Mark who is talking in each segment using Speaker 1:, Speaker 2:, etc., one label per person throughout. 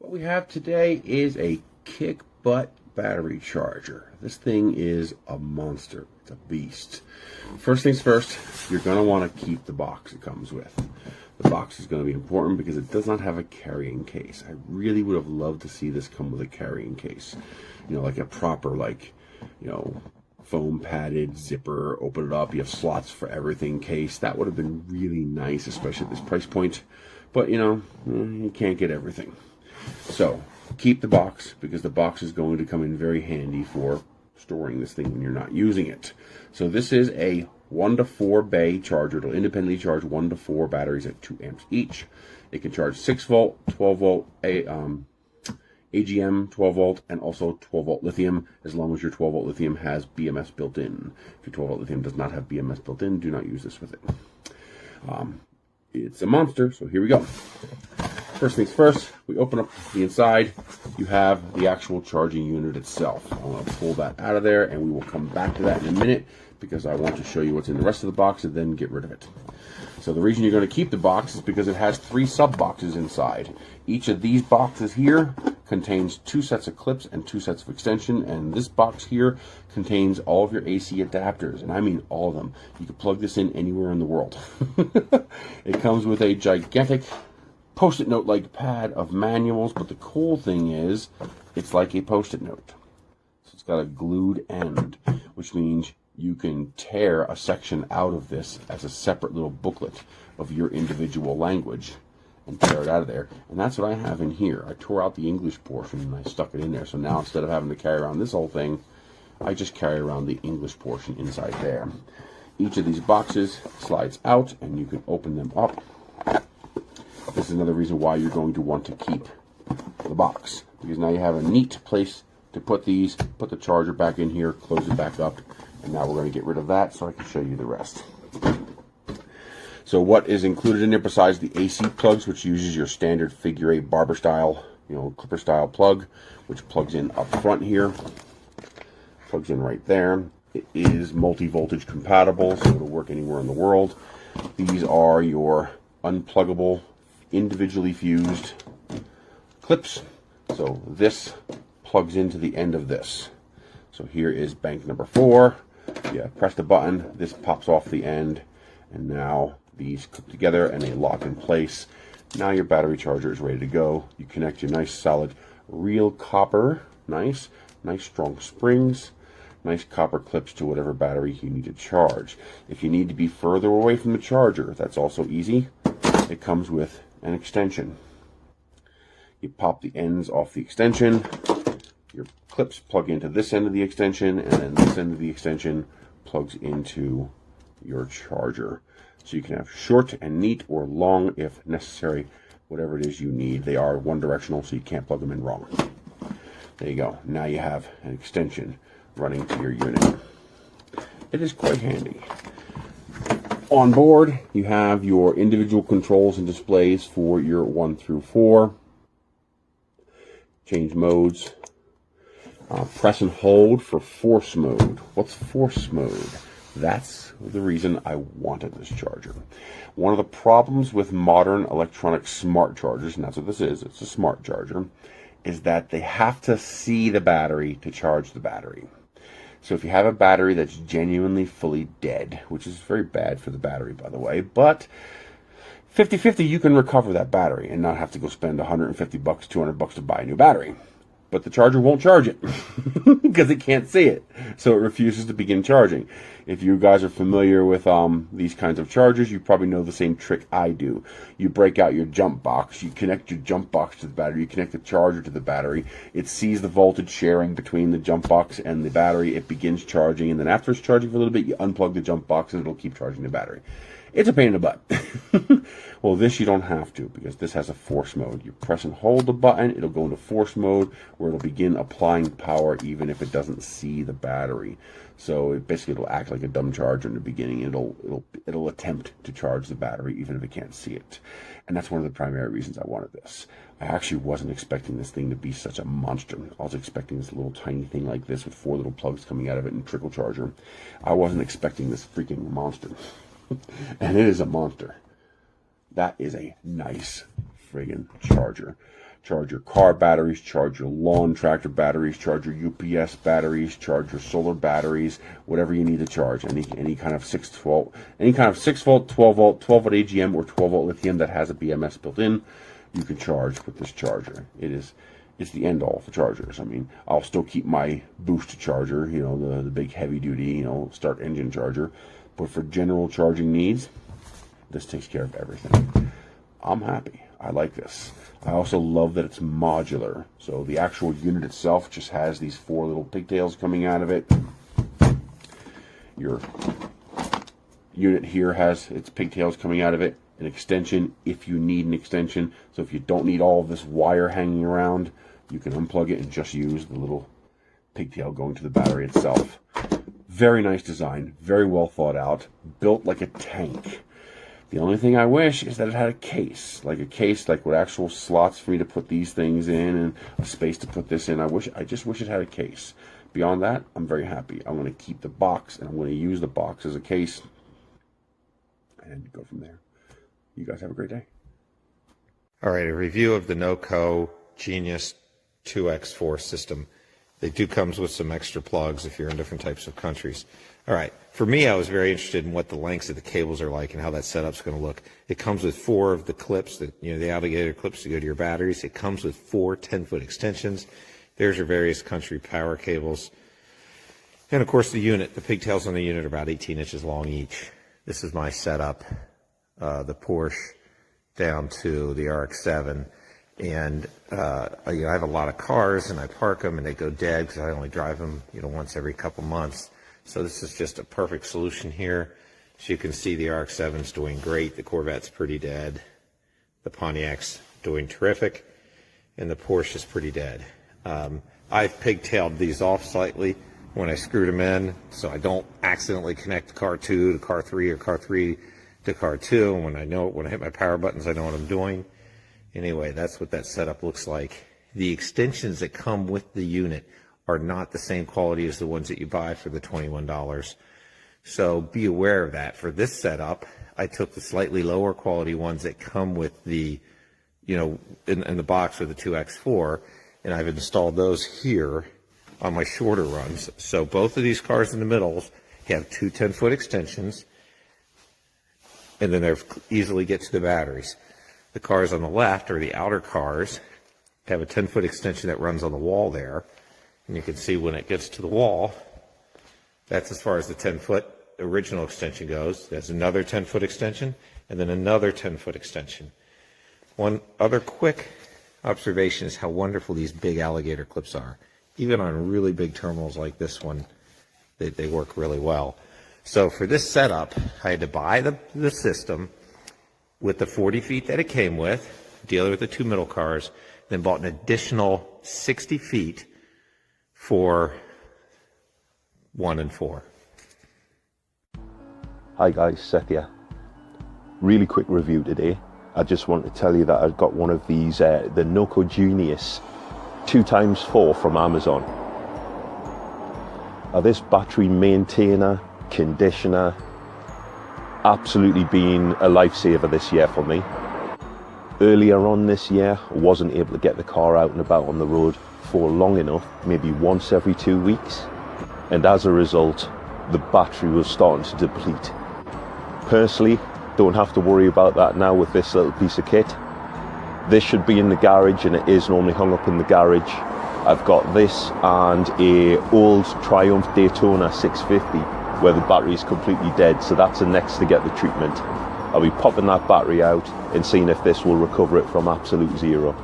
Speaker 1: What we have today is a kick butt battery charger. This thing is a monster. It's a beast. First things first, you're going to want to keep the box it comes with. The box is going to be important because it does not have a carrying case. I really would have loved to see this come with a carrying case. You know, like a proper, like, you know, foam padded zipper, open it up, you have slots for everything case. That would have been really nice, especially at this price point. But, you know, you can't get everything. So, keep the box, because the box is going to come in very handy for storing this thing when you're not using it. So this is a 1 to 4 bay charger. It'll independently charge 1 to 4 batteries at 2 amps each. It can charge 6 volt, 12 volt, AGM 12 volt, and also 12 volt lithium, as long as your 12 volt lithium has BMS built in. If your 12 volt lithium does not have BMS built in, do not use this with it. It's a monster, so here we go. First things first, we open up the inside. You have the actual charging unit itself. I'm going to pull that out of there, and we will come back to that in a minute because I want to show you what's in the rest of the box and then get rid of it. So the reason you're going to keep the box is because it has 3 sub boxes inside. Each of these boxes here contains 2 sets of clips and 2 sets of extension, and this box here contains all of your AC adapters, and I mean all of them. You can plug this in anywhere in the world. It comes with a gigantic post-it note like pad of manuals, but the cool thing is it's like a post-it note. So it's got a glued end, which means you can tear a section out of this as a separate little booklet of your individual language and tear it out of there. And that's what I have in here. I tore out the English portion and I stuck it in there. So now instead of having to carry around this whole thing, I just carry around the English portion inside there. Each of these boxes slides out and you can open them up. This is another reason why you're going to want to keep the box, because now you have a neat place to put these, put the charger back in here, close it back up, and now we're going to get rid of that so I can show you the rest. So what is included in there besides the AC plugs, which uses your standard figure 8 barber style, you know, clipper style plug, which plugs in up front here, plugs in right there. It is multi-voltage compatible, so it'll work anywhere in the world. These are your unpluggable, individually fused clips. So this plugs into the end of this. So here is bank number 4. You press the button, this pops off the end, and now these clip together and they lock in place. Now your battery charger is ready to go. You connect your nice solid real copper, nice strong springs, nice copper clips to whatever battery you need to charge. If you need to be further away from the charger, that's also easy. It comes with an extension. You pop the ends off the extension, your clips plug into this end of the extension, and then this end of the extension plugs into your charger. So you can have short and neat, or long if necessary, whatever it is you need. They are one directional, so you can't plug them in wrong. There you go. Now you have an extension running to your unit. It is quite handy. On board, you have your individual controls and displays for your 1 through 4. Change modes. Press and hold for force mode. What's force mode? That's the reason I wanted this charger. One of the problems with modern electronic smart chargers, and that's what this is, it's a smart charger, is that they have to see the battery to charge the battery. So if you have a battery that's genuinely fully dead, which is very bad for the battery, by the way, but 50-50, you can recover that battery and not have to go spend $150, $200 to buy a new battery. But the charger won't charge it because it can't see it. So it refuses to begin charging. If you guys are familiar with these kinds of chargers, you probably know the same trick I do. You break out your jump box, you connect your jump box to the battery, you connect the charger to the battery. It sees the voltage sharing between the jump box and the battery. It begins charging, and then after it's charging for a little bit, you unplug the jump box and it'll keep charging the battery. It's a pain in the butt. Well, this you don't have to, because this has a force mode. You press and hold the button, it'll go into force mode, where it'll begin applying power even if it doesn't see the battery. So it basically it'll act like a dumb charger in the beginning. It'll attempt to charge the battery even if it can't see it. And that's one of the primary reasons I wanted this. I actually wasn't expecting this thing to be such a monster. I was expecting this little tiny thing like this with 4 little plugs coming out of it and trickle charger. I wasn't expecting this freaking monster. And it is a monster. That is a nice friggin' charger. Charge your car batteries, charge your lawn tractor batteries, charge your UPS batteries, charge your solar batteries, whatever you need to charge. Any kind of 6 volt, 12 volt, 12 volt AGM or 12 volt lithium that has a BMS built in, you can charge with this charger. It's the end all for chargers. I mean, I'll still keep my boost charger, you know, the big heavy duty, you know, start engine charger, but for general charging needs, this takes care of everything. I'm happy. I like this. I also love that it's modular. So the actual unit itself just has these 4 little pigtails coming out of it. Your unit here has its pigtails coming out of it. An extension if you need an extension. So if you don't need all of this wire hanging around, you can unplug it and just use the little pigtail going to the battery itself. Very nice design. Very well thought out. Built like a tank. The only thing I wish is that it had a case like with actual slots for me to put these things in and a space to put this in. I just wish it had a case. Beyond that, I'm very happy. I'm going to keep the box and I'm going to use the box as a case and go from there. You guys have a great day.
Speaker 2: All right, a review of the NOCO GENIUS2X4 system. It comes with some extra plugs if you're in different types of countries. All right, for me, I was very interested in what the lengths of the cables are like and how that setup's going to look. It comes with 4 of the clips, the alligator clips to go to your batteries. It comes with 4 10-foot extensions. There's your various country power cables. And of course the unit, the pigtails on the unit are about 18 inches long each. This is my setup, the Porsche down to the RX-7. And I have a lot of cars and I park them and they go dead because I only drive them once every couple months. So this is just a perfect solution here. As you can see, the RX-7's doing great. The Corvette's pretty dead. The Pontiac's doing terrific. And the Porsche is pretty dead. I've pigtailed these off slightly when I screwed them in so I don't accidentally connect car 2 to car 3 or car 3 to car 2. And when I hit my power buttons, I know what I'm doing. Anyway, that's what that setup looks like. The extensions that come with the unit are not the same quality as the ones that you buy for the $21. So be aware of that. For this setup, I took the slightly lower quality ones that come with the, in the box with the 2X4, and I've installed those here on my shorter runs. So both of these cars in the middle have 2 10-foot extensions, and then they easily get to the batteries. The cars on the left, or the outer cars, have a 10-foot extension that runs on the wall there. And you can see when it gets to the wall, that's as far as the 10-foot original extension goes. There's another 10-foot extension, and then another 10-foot extension. One other quick observation is how wonderful these big alligator clips are. Even on really big terminals like this one, they work really well. So for this setup, I had to buy the system with the 40 feet that it came with, dealer with the 2 middle cars, then bought an additional 60 feet for 1 and 4.
Speaker 3: Hi guys, Seth here. Really quick review today. I just want to tell you that I've got one of these, the NOCO Genius 2x4 from Amazon. This battery maintainer, conditioner, absolutely been a lifesaver this year for me. Earlier on this year, I wasn't able to get the car out and about on the road for long enough, maybe once every 2 weeks, and as a result the battery was starting to deplete. Personally, don't have to worry about that now with this little piece of kit. This should be in the garage, and it is normally hung up in the garage. I've got this and a old Triumph Daytona 650 where the battery is completely dead, so that's the next to get the treatment. I'll be popping that battery out and seeing if this will recover it from absolute zero.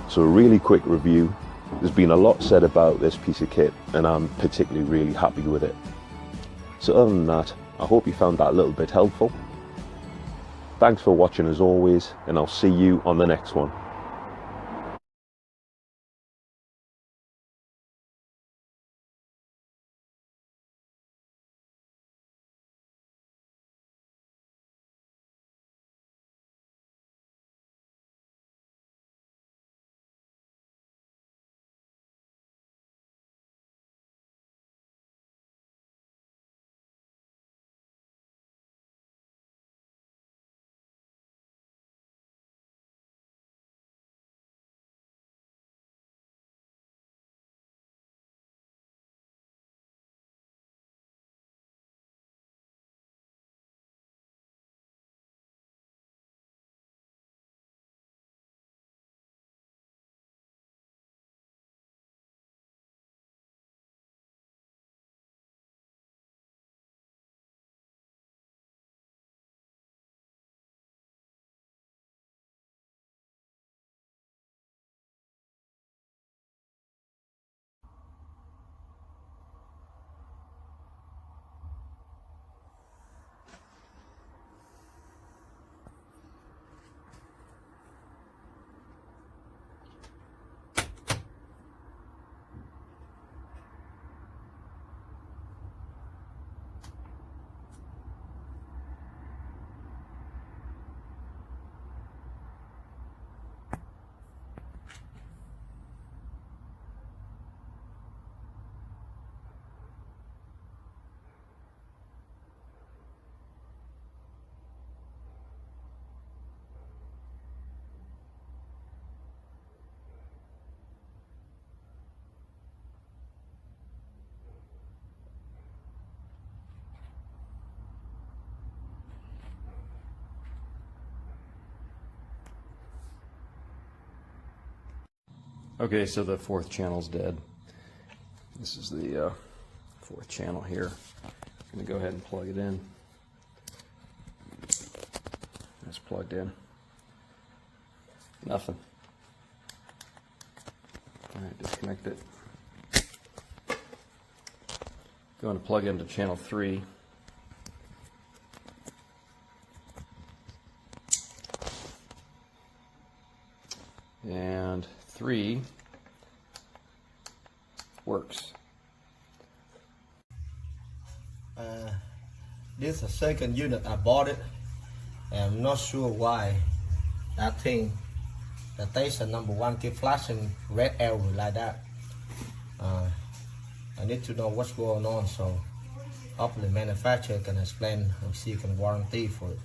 Speaker 3: So a really quick review. There's been a lot said about this piece of kit and I'm particularly really happy with it. So other than that, I hope you found that a little bit helpful. Thanks for watching as always, and I'll see you on the next one.
Speaker 4: Okay, so the fourth channel's dead. This is the fourth channel here. I'm going to go ahead and plug it in. It's plugged in. Nothing. All right, disconnect it. Going to plug into channel 3. And 3 works.
Speaker 5: This is the second unit I bought it, and I'm not sure why that thing, the station number 1 keep flashing red arrow like that. I need to know what's going on, so hopefully the manufacturer can explain and see if can warranty for it.